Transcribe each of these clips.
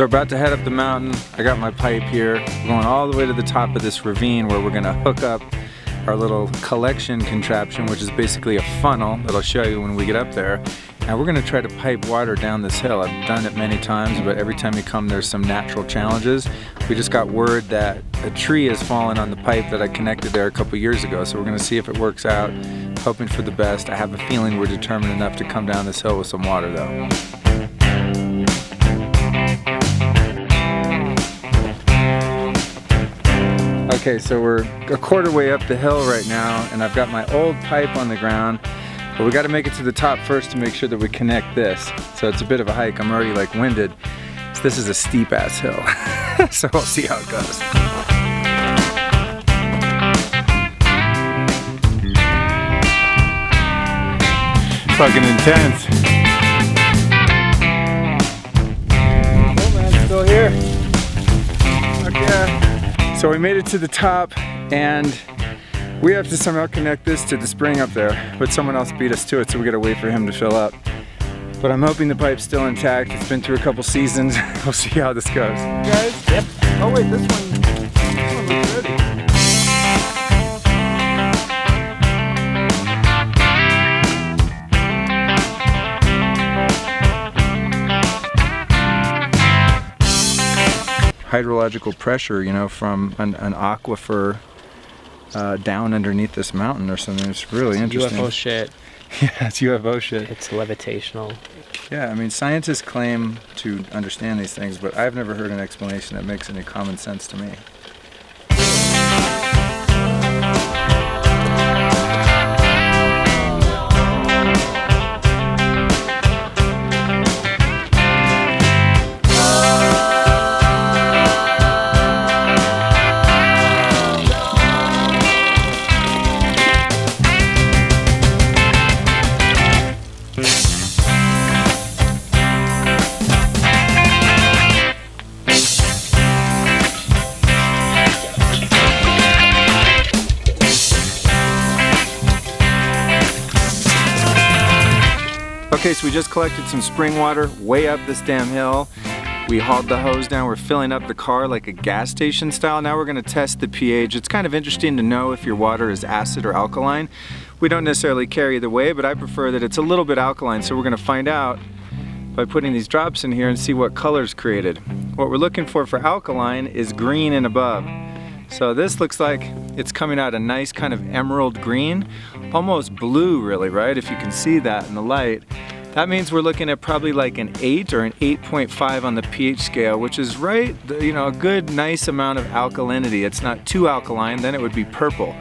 So we're about to head up the mountain. I got my pipe here. We're going all the way to the top of this ravine where we're gonna hook up our little collection contraption, which is basically a funnel that I'll show you when we get up there. And we're gonna try to pipe water down this hill. I've done it many times, but every time you come, there's some natural challenges. We just got word that a tree has fallen on the pipe that I connected there a couple years ago. So we're gonna see if it works out, hoping for the best. I have a feeling we're determined enough to come down this hill with some water though. Okay, so we're a quarter way up the hill right now, and I've got my old pipe on the ground, but we got to make it to the top first to make sure that we connect this. So it's a bit of a hike. I'm already like winded. So this is a steep ass hill. So we'll see how it goes. Fucking intense. Oh man, it's still here. Fuck yeah. So we made it to the top, and we have to somehow connect this to the spring up there, but someone else beat us to it, so we gotta wait for him to fill up. But I'm hoping the pipe's still intact. It's been through a couple seasons. We'll see how this goes. Guys? Yep. Oh wait, this one looks ready. Hydrological pressure, you know, from an aquifer down underneath this mountain or something. It's really interesting. UFO shit. Yeah, it's UFO shit. It's levitational. Yeah, I mean, scientists claim to understand these things, but I've never heard an explanation that makes any common sense to me. Okay, so we just collected some spring water way up this damn hill. We hauled the hose down. We're filling up the car like a gas station style. Now we're gonna test the pH. It's kind of interesting to know if your water is acid or alkaline. We don't necessarily care either way, but I prefer that it's a little bit alkaline. So we're gonna find out by putting these drops in here and see what color's created. What we're looking for alkaline is green and above. So this looks like it's coming out a nice kind of emerald green, almost blue really, right? If you can see that in the light. That means we're looking at probably like an 8 or an 8.5 on the pH scale, which is right, you know, a good nice amount of alkalinity. It's not too alkaline, then it would be purple.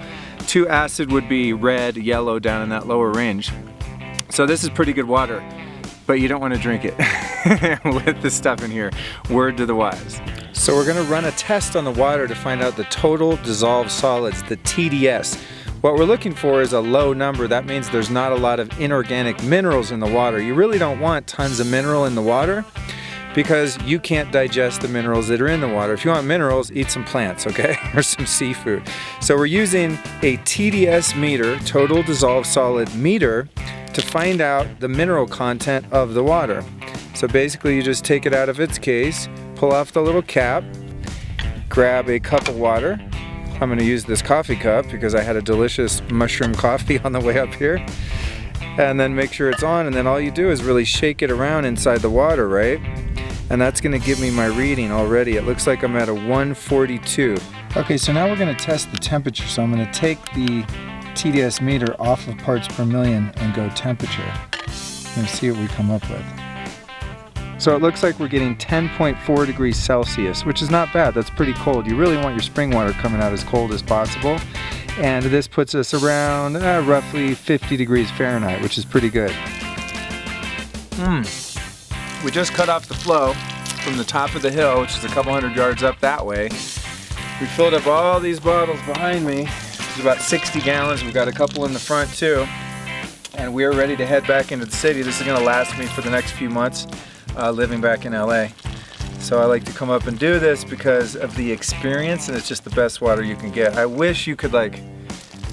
Too acid would be red, yellow down in that lower range. So this is pretty good water, but you don't want to drink it with the stuff in here. Word to the wise. So we're gonna run a test on the water to find out the total dissolved solids, the TDS. What we're looking for is a low number. That means there's not a lot of inorganic minerals in the water. You really don't want tons of mineral in the water because you can't digest the minerals that are in the water. If you want minerals, eat some plants, okay? Or some seafood. So we're using a TDS meter, total dissolved solid meter, to find out the mineral content of the water. So basically you just take it out of its case, pull off the little cap, grab a cup of water. I'm gonna use this coffee cup because I had a delicious mushroom coffee on the way up here. And then make sure it's on, and then all you do is really shake it around inside the water, right? And that's gonna give me my reading already. It looks like I'm at a 142. Okay, so now we're gonna test the temperature. So I'm gonna take the TDS meter off of parts per million and go temperature. And see what we come up with. So it looks like we're getting 10.4 degrees Celsius, which is not bad. That's pretty cold. You really want your spring water coming out as cold as possible. And this puts us around roughly 50 degrees Fahrenheit, which is pretty good. We just cut off the flow from the top of the hill, which is a couple hundred yards up that way. We filled up all these bottles behind me. It's about 60 gallons. We've got a couple in the front too. And we're ready to head back into the city. This is gonna last me for the next few months. Living back in LA. So I like to come up and do this because of the experience, and it's just the best water you can get. I wish you could, like,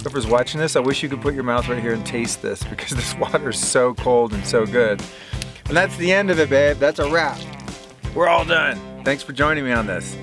whoever's watching this, I wish you could put your mouth right here and taste this because this water is so cold and so good. And that's the end of it, babe. That's a wrap. We're all done. Thanks for joining me on this.